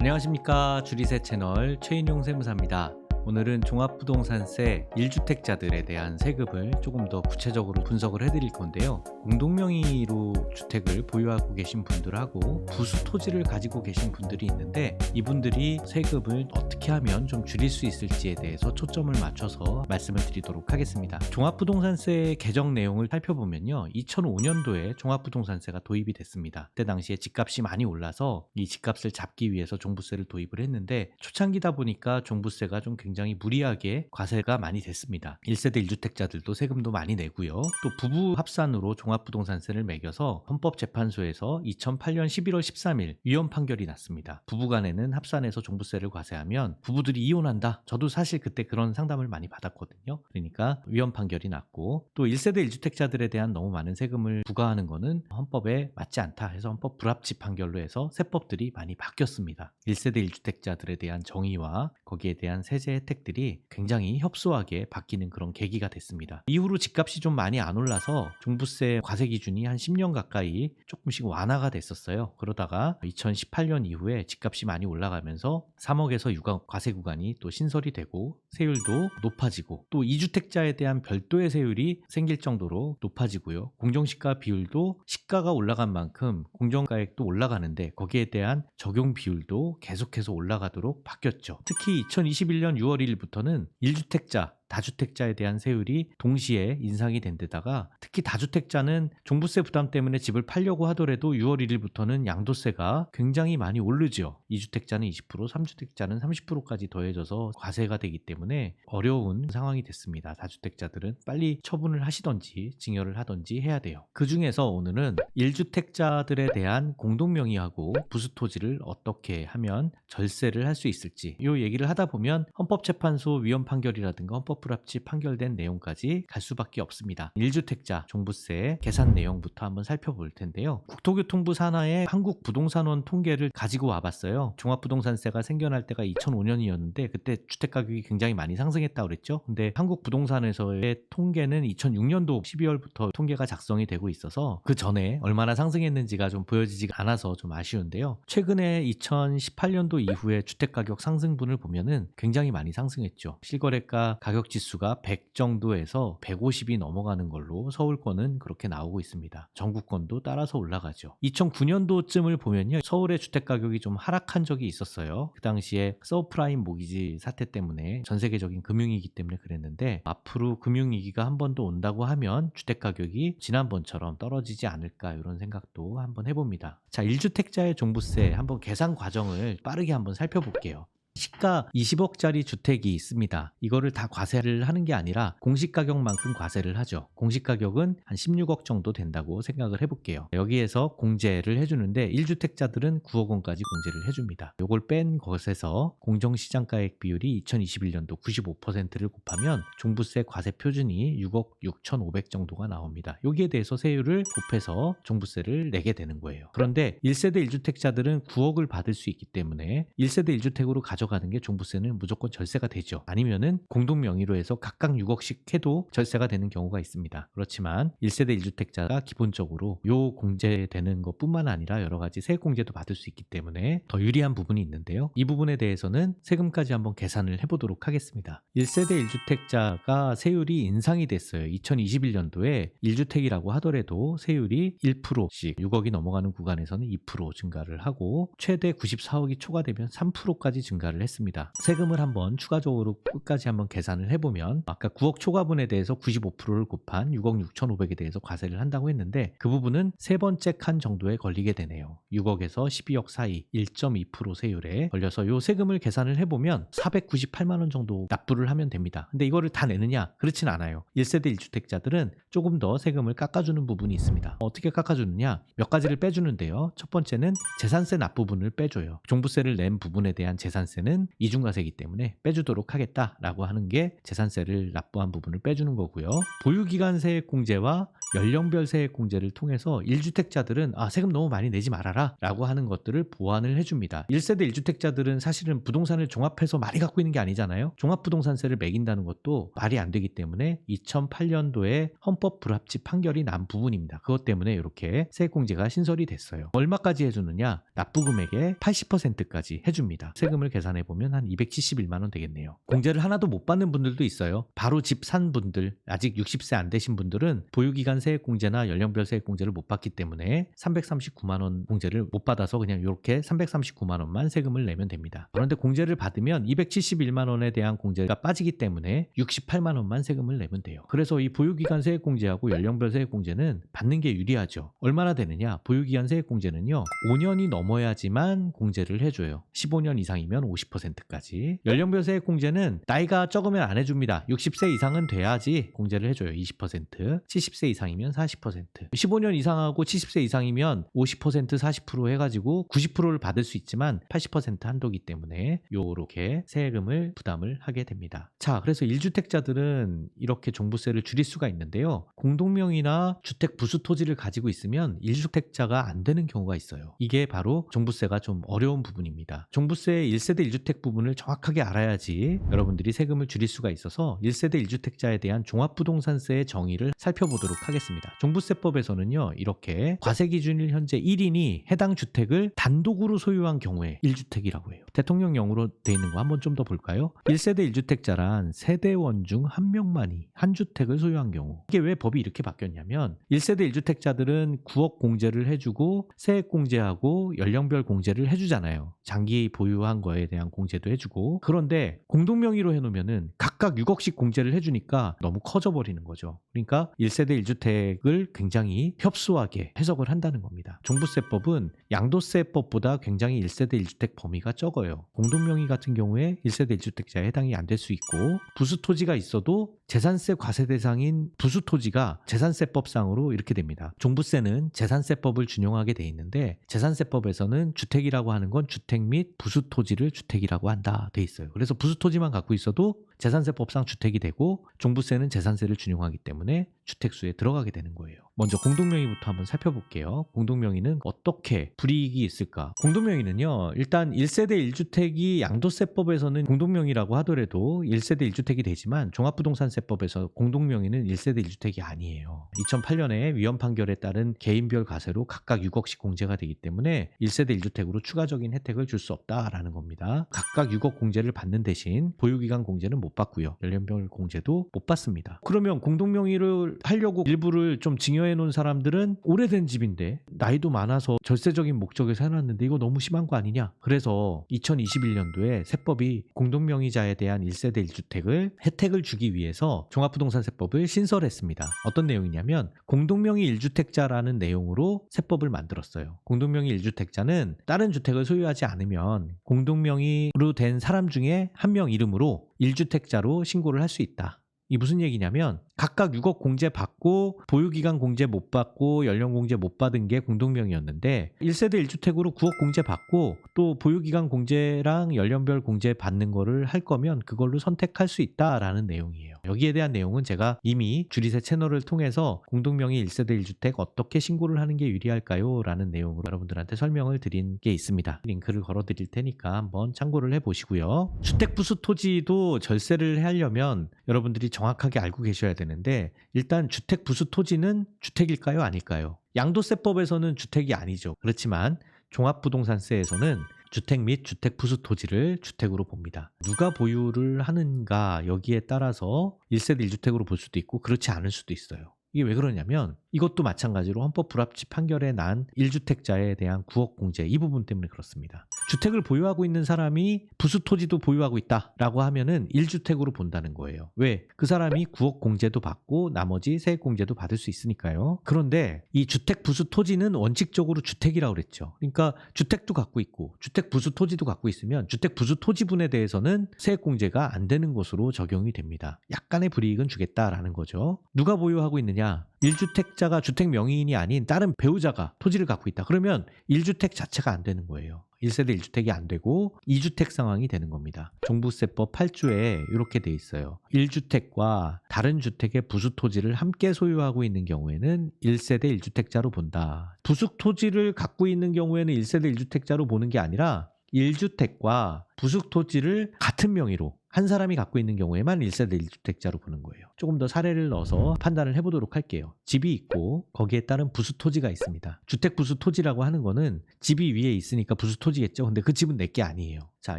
안녕하십니까. 주리세 채널 최인용 세무사입니다. 오늘은 종합부동산세 1주택자들에 대한 세금을 조금 더 구체적으로 분석을 해드릴 건데요. 공동명의로 주택을 보유하고 계신 분들하고 부수 토지를 가지고 계신 분들이 있는데 이분들이 세금을 어떻게 하면 좀 줄일 수 있을지에 대해서 초점을 맞춰서 말씀을 드리도록 하겠습니다. 종합부동산세 개정 내용을 살펴보면요. 2005년도에 종합부동산세가 도입이 됐습니다. 그때 당시에 집값이 많이 올라서 이 집값을 잡기 위해서 종부세를 도입을 했는데 초창기다 보니까 종부세가 좀 굉장히 무리하게 과세가 많이 됐습니다. 1세대 1주택자들도 세금도 많이 내고요. 또 부부 합산으로 종합부동산세를 매겨서 헌법재판소에서 2008년 11월 13일 위헌 판결이 났습니다. 부부간에는 합산해서 종부세를 과세하면 부부들이 이혼한다. 저도 사실 그때 그런 상담을 많이 받았거든요. 그러니까 위헌 판결이 났고 또 1세대 1주택자들에 대한 너무 많은 세금을 부과하는 거는 헌법에 맞지 않다 해서 헌법 불합치 판결로 해서 세법들이 많이 바뀌었습니다. 1세대 1주택자들에 대한 정의와 거기에 대한 세제 혜택들이 굉장히 협소하게 바뀌는 그런 계기가 됐습니다. 이후로 집값이 좀 많이 안 올라서 종부세 과세 기준이 한 10년 가까이 조금씩 완화가 됐었어요. 그러다가 2018년 이후에 집값이 많이 올라가면서 3억에서 6억 과세 구간이 또 신설이 되고 세율도 높아지고 또 2주택자에 대한 별도의 세율이 생길 정도로 높아지고요. 공정시가 비율도 시가가 올라간 만큼 공정가액도 올라가는데 거기에 대한 적용 비율도 계속해서 올라가도록 바뀌었죠. 특히 2021년 6월 1일부터는 1주택자 다주택자에 대한 세율이 동시에 인상이 된 데다가 특히 다주택자는 종부세 부담 때문에 집을 팔려고 하더라도 6월 1일부터는 양도세가 굉장히 많이 오르죠. 2주택자는 20%, 3주택자는 30%까지 더해져서 과세가 되기 때문에 어려운 상황이 됐습니다. 다주택자들은 빨리 처분을 하시던지 증여를 하던지 해야 돼요. 그 중에서 오늘은 1주택자들에 대한 공동명의하고 부수토지를 어떻게 하면 절세를 할 수 있을지 이 얘기를 하다 보면 헌법재판소 위헌 판결이라든가 헌법 불합치 판결된 내용까지 갈 수밖에 없습니다. 1주택자 종부세 계산 내용부터 한번 살펴볼 텐데요. 국토교통부 산하의 한국부동산원 통계를 가지고 와봤어요. 종합부동산세가 생겨날 때가 2005년이었는데 그때 주택가격이 굉장히 많이 상승했다고 그랬죠. 근데 한국부동산에서의 통계는 2006년도 12월부터 통계가 작성이 되고 있어서 그 전에 얼마나 상승했는지가 좀 보여지지가 않아서 좀 아쉬운데요. 최근에 2018년도 이후에 주택가격 상승분을 보면은 굉장히 많이 상승했죠. 실거래가 가격 지수가 100 정도에서 150이 넘어가는 걸로 서울권은 그렇게 나오고 있습니다. 전국권도 따라서 올라가죠. 2009년도쯤을 보면요. 서울의 주택가격이 좀 하락한 적이 있었어요. 그 당시에 서브프라임 모기지 사태 때문에 전 세계적인 금융위기 때문에 그랬는데 앞으로 금융위기가 한 번 더 온다고 하면 주택가격이 지난번처럼 떨어지지 않을까 이런 생각도 한번 해봅니다. 자, 1주택자의 종부세 한번 계산 과정을 빠르게 한번 살펴볼게요. 시가 20억짜리 주택이 있습니다. 이거를 다 과세를 하는 게 아니라 공시가격만큼 과세를 하죠. 공시가격은 한 16억 정도 된다고 생각을 해볼게요. 여기에서 공제를 해주는데 1주택자들은 9억 원까지 공제를 해줍니다. 이걸 뺀 것에서 공정시장가액 비율이 2021년도 95%를 곱하면 종부세 과세 표준이 6억 6,500 정도가 나옵니다. 여기에 대해서 세율을 곱해서 종부세를 내게 되는 거예요. 그런데 1세대 1주택자들은 9억을 받을 수 있기 때문에 1세대 1주택으로 가져가는 게 종부세는 무조건 절세가 되죠. 아니면은 공동명의로 해서 각각 6억씩 해도 절세가 되는 경우가 있습니다. 그렇지만 1세대 1주택자가 기본적으로 요 공제되는 것뿐만 아니라 여러 가지 세액공제도 받을 수 있기 때문에 더 유리한 부분이 있는데요. 이 부분에 대해서는 세금까지 한번 계산을 해보도록 하겠습니다. 1세대 1주택자가 세율이 인상이 됐어요. 2021년도에 1주택이라고 하더라도 세율이 1%씩 6억이 넘어가는 구간에서는 2% 증가를 하고 최대 94억이 초과되면 3%까지 증가를 했습니다. 세금을 한번 추가적으로 끝까지 한번 계산을 해보면 아까 9억 초과분에 대해서 95%를 곱한 6억 6,500에 대해서 과세를 한다고 했는데 그 부분은 세 번째 칸 정도에 걸리게 되네요. 6억에서 12억 사이 1.2% 세율에 걸려서 이 세금을 계산을 해보면 498만 원 정도 납부를 하면 됩니다. 근데 이거를 다 내느냐? 그렇진 않아요. 1세대 1주택자들은 조금 더 세금을 깎아주는 부분이 있습니다. 어떻게 깎아주느냐? 몇 가지를 빼주는데요. 첫 번째는 재산세 납부분을 빼줘요. 종부세를 낸 부분에 대한 재산세는 이중과세이기 때문에 빼주도록 하겠다라고 하는 게 재산세를 납부한 부분을 빼주는 거고요. 보유기간 세액공제와 연령별 세액공제를 통해서 1주택자들은 세금 너무 많이 내지 말아라 라고 하는 것들을 보완을 해줍니다. 1세대 1주택자들은 사실은 부동산을 종합해서 많이 갖고 있는 게 아니잖아요. 종합부동산세를 매긴다는 것도 말이 안 되기 때문에 2008년도에 헌법 불합치 판결이 난 부분입니다. 그것 때문에 이렇게 세액공제가 신설이 됐어요. 얼마까지 해주느냐? 납부금액의 80%까지 해줍니다. 세금을 계산해보면 한 271만 원 되겠네요. 공제를 하나도 못 받는 분들도 있어요. 바로 집 산 분들, 아직 60세 안 되신 분들은 보유기간 세액공제나 연령별 세액공제를 못 받기 때문에 339만 원 공제를 못 받아서 그냥 이렇게 339만 원만 세금을 내면 됩니다. 그런데 공제를 받으면 271만 원에 대한 공제가 빠지기 때문에 68만 원만 세금을 내면 돼요. 그래서 이 보유기간 세액공제하고 연령별 세액공제는 받는 게 유리하죠. 얼마나 되느냐? 보유기간 세액공제는요, 5년이 넘어야지만 공제를 해줘요. 15년 이상이면 50%까지. 연령별 세액공제는 나이가 적으면 안 해줍니다. 60세 이상은 돼야지 공제를 해줘요. 20%. 70세 이상이면 40%. 15년 이상하고 70세 이상이면 50% 40% 해가지고 90%를 받을 수 있지만 80% 한도기 때문에 요렇게 세금을 부담을 하게 됩니다. 자, 그래서 1주택자들은 이렇게 종부세를 줄일 수가 있는데요. 공동명의나 주택 부수 토지를 가지고 있으면 1주택자가 안 되는 경우가 있어요. 이게 바로 종부세가 좀 어려운 부분입니다. 종부세의 1세대 1주택 부분을 정확하게 알아야지 여러분들이 세금을 줄일 수가 있어서 1세대 1주택자에 대한 종합부동산세의 정의를 살펴보도록 하겠습니다. 종부세법에서는요, 이렇게 과세기준일 현재 1인이 해당 주택을 단독으로 소유한 경우에 1주택이라고 해요. 대통령령으로 돼 있는 거 한번 좀 더 볼까요? 1세대 1주택자란 세대원 중 한 명만이 한 주택을 소유한 경우. 이게 왜 법이 이렇게 바뀌었냐면 1세대 1주택자들은 9억 공제를 해주고 세액 공제하고 연령별 공제를 해주잖아요. 장기 보유한 거에 대한 공제도 해주고. 그런데 공동명의로 해놓으면은 각각 6억씩 공제를 해주니까 너무 커져버리는 거죠. 그러니까 1세대 1주택을 굉장히 협소하게 해석을 한다는 겁니다. 종부세법은 양도세법보다 굉장히 1세대 1주택 범위가 적어요. 공동명의 같은 경우에 1세대 1주택자에 해당이 안 될 수 있고, 부수토지가 있어도 재산세 과세 대상인 부수토지가 재산세법상으로 이렇게 됩니다. 종부세는 재산세법을 준용하게 돼 있는데 재산세법에서는 주택이라고 하는 건 주택 및 부수토지를 주택이라고 한다 돼 있어요. 그래서 부수토지만 갖고 있어도 재산세법상 주택이 되고 종부세는 재산세를 준용하기 때문에 주택수에 들어가게 되는 거예요. 먼저 공동명의부터 한번 살펴볼게요. 공동명의는 어떻게 불이익이 있을까? 공동명의는요, 일단 1세대 1주택이 양도세법에서는 공동명의라고 하더라도 1세대 1주택이 되지만 종합부동산세법에서 공동명의는 1세대 1주택이 아니에요. 2008년에 위헌 판결에 따른 개인별 과세로 각각 6억씩 공제가 되기 때문에 1세대 1주택으로 추가적인 혜택을 줄 수 없다라는 겁니다. 각각 6억 공제를 받는 대신 보유기간 공제는 못 받고요. 연령별 공제도 못 받습니다. 그러면 공동명의를 하려고 일부를 좀 증여해 놓은 사람들은 오래된 집인데 나이도 많아서 절세적인 목적에서 해놨는데 이거 너무 심한 거 아니냐? 그래서 2021년도에 세법이 공동명의자에 대한 1세대 1주택을 혜택을 주기 위해서 종합부동산세법을 신설했습니다. 어떤 내용이냐면 공동명의 1주택자라는 내용으로 세법을 만들었어요. 공동명의 1주택자는 다른 주택을 소유하지 않으면 공동명의로 된 사람 중에 한 명 이름으로 1주택자로 신고를 할 수 있다. 이 무슨 얘기냐면 각각 6억 공제 받고 보유기간 공제 못 받고 연령 공제 못 받은 게 공동명의였는데 1세대 1주택으로 9억 공제 받고 또 보유기간 공제랑 연령별 공제 받는 거를 할 거면 그걸로 선택할 수 있다라는 내용이에요. 여기에 대한 내용은 제가 이미 주리세 채널을 통해서 공동명의 1세대 1주택 어떻게 신고를 하는 게 유리할까요? 라는 내용으로 여러분들한테 설명을 드린 게 있습니다. 링크를 걸어 드릴 테니까 한번 참고를 해보시고요. 주택부수 토지도 절세를 하려면 여러분들이 정확하게 알고 계셔야 되는데 일단 주택 부수 토지는 주택일까요? 아닐까요? 양도세법에서는 주택이 아니죠. 그렇지만 종합부동산세에서는 주택 및 주택 부수 토지를 주택으로 봅니다. 누가 보유를 하는가 여기에 따라서 1세대 1주택으로 볼 수도 있고 그렇지 않을 수도 있어요. 이게 왜 그러냐면 이것도 마찬가지로 헌법 불합치 판결에 난 1주택자에 대한 9억 공제 이 부분 때문에 그렇습니다. 주택을 보유하고 있는 사람이 부수 토지도 보유하고 있다라고 하면은 1주택으로 본다는 거예요. 왜? 그 사람이 9억 공제도 받고 나머지 세액 공제도 받을 수 있으니까요. 그런데 이 주택 부수 토지는 원칙적으로 주택이라고 그랬죠. 그러니까 주택도 갖고 있고 주택 부수 토지도 갖고 있으면 주택 부수 토지분에 대해서는 세액 공제가 안 되는 것으로 적용이 됩니다. 약간의 불이익은 주겠다라는 거죠. 누가 보유하고 있느냐? 1주택자가 주택 명의인이 아닌 다른 배우자가 토지를 갖고 있다. 그러면 1주택 자체가 안 되는 거예요. 1세대 1주택이 안 되고 2주택 상황이 되는 겁니다. 종부세법 8조에 이렇게 돼 있어요. 1주택과 다른 주택의 부수 토지를 함께 소유하고 있는 경우에는 1세대 1주택자로 본다. 부수 토지를 갖고 있는 경우에는 1세대 1주택자로 보는 게 아니라 1주택과 부숙 토지를 같은 명의로 한 사람이 갖고 있는 경우에만 1세대 1주택자로 보는 거예요. 조금 더 사례를 넣어서 판단을 해보도록 할게요. 집이 있고 거기에 따른 부수 토지가 있습니다. 주택 부수 토지라고 하는 거는 집이 위에 있으니까 부수 토지겠죠. 근데 그 집은 내게 아니에요. 자,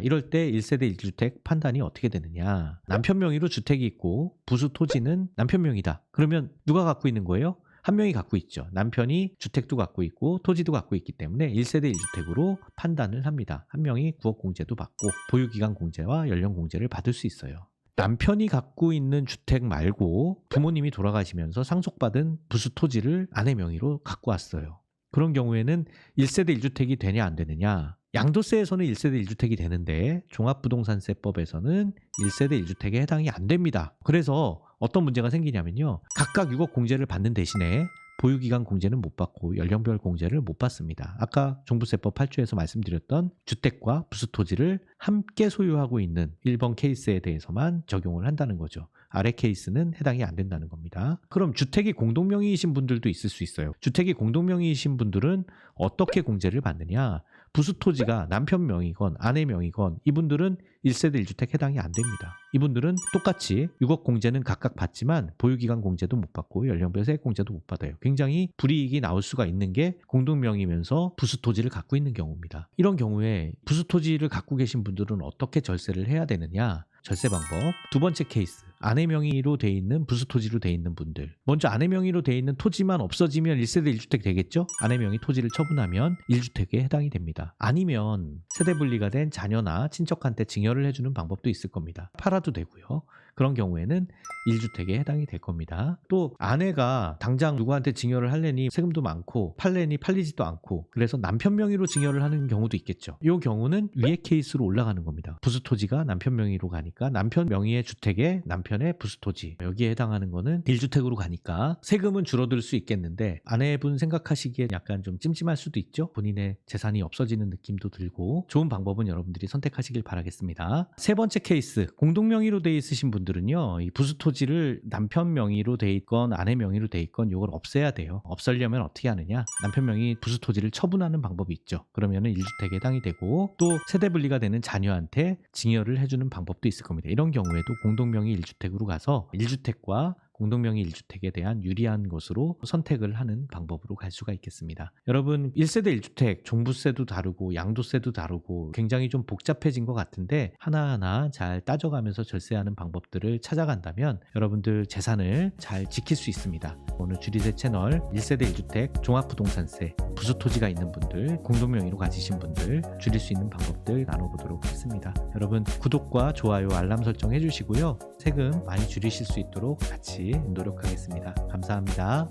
이럴 때 1세대 1주택 판단이 어떻게 되느냐. 남편 명의로 주택이 있고 부수 토지는 남편 명의다. 그러면 누가 갖고 있는 거예요? 한 명이 갖고 있죠. 남편이 주택도 갖고 있고 토지도 갖고 있기 때문에 1세대 1주택으로 판단을 합니다. 한 명이 구억 공제도 받고 보유기간 공제와 연령 공제를 받을 수 있어요. 남편이 갖고 있는 주택 말고 부모님이 돌아가시면서 상속받은 부수 토지를 아내 명의로 갖고 왔어요. 그런 경우에는 1세대 1주택이 되냐 안 되느냐. 양도세에서는 1세대 1주택이 되는데 종합부동산세법에서는 1세대 1주택에 해당이 안 됩니다. 그래서 어떤 문제가 생기냐면요. 각각 6억 공제를 받는 대신에 보유기간 공제는 못 받고 연령별 공제를 못 받습니다. 아까 종부세법 8조에서 말씀드렸던 주택과 부수토지를 함께 소유하고 있는 1번 케이스에 대해서만 적용을 한다는 거죠. 아래 케이스는 해당이 안 된다는 겁니다. 그럼 주택이 공동명의이신 분들도 있을 수 있어요. 주택이 공동명의이신 분들은 어떻게 공제를 받느냐? 부수토지가 남편 명의건 아내 명의건 이분들은 1세대 1주택 해당이 안 됩니다. 이분들은 똑같이 6억 공제는 각각 받지만 보유기간 공제도 못 받고 연령별 세액 공제도 못 받아요. 굉장히 불이익이 나올 수가 있는 게 공동명의면서 부수토지를 갖고 있는 경우입니다. 이런 경우에 부수토지를 갖고 계신 분들은 어떻게 절세를 해야 되느냐? 절세 방법. 두 번째 케이스. 아내 명의로 돼 있는 부수토지로 돼 있는 분들. 먼저 아내 명의로 돼 있는 토지만 없어지면 1세대 1주택 되겠죠? 아내 명의 토지를 처분하면 1주택에 해당이 됩니다. 아니면 세대 분리가 된 자녀나 친척한테 증여를 해주는 방법도 있을 겁니다. 팔아도 되고요. 그런 경우에는 1주택에 해당이 될 겁니다. 또 아내가 당장 누구한테 증여를 하려니 세금도 많고 팔려니 팔리지도 않고 그래서 남편 명의로 증여를 하는 경우도 있겠죠. 이 경우는 위에 케이스로 올라가는 겁니다. 부수토지가 남편 명의로 가니까 남편 명의의 주택에 남편의 부수토지 여기에 해당하는 거는 1주택으로 가니까 세금은 줄어들 수 있겠는데 아내분 생각하시기에 약간 좀 찜찜할 수도 있죠. 본인의 재산이 없어지는 느낌도 들고 좋은 방법은 여러분들이 선택하시길 바라겠습니다. 세 번째 케이스 공동명의로 돼 있으신 분들은요. 이 부수토지를 남편 명의로 돼 있건 아내 명의로 돼 있건 이걸 없애야 돼요. 없애려면 어떻게 하느냐? 남편 명의 부수토지를 처분하는 방법이 있죠. 그러면은 1주택에 해당이 되고 또 세대 분리가 되는 자녀한테 증여를 해주는 방법도 있을 겁니다. 이런 경우에도 공동명의 1주택으로 가서 1주택과 공동명의 1주택에 대한 유리한 것으로 선택을 하는 방법으로 갈 수가 있겠습니다. 여러분 1세대 1주택 종부세도 다르고 양도세도 다르고 굉장히 좀 복잡해진 것 같은데 하나하나 잘 따져가면서 절세하는 방법들을 찾아간다면 여러분들 재산을 잘 지킬 수 있습니다. 오늘 주리세 채널 1세대 1주택 종합부동산세 부수토지가 있는 분들 공동명의로 가지신 분들 줄일 수 있는 방법들 나눠보도록 했습니다. 여러분 구독과 좋아요 알람 설정 해주시고요. 세금 많이 줄이실 수 있도록 같이 노력하겠습니다. 감사합니다.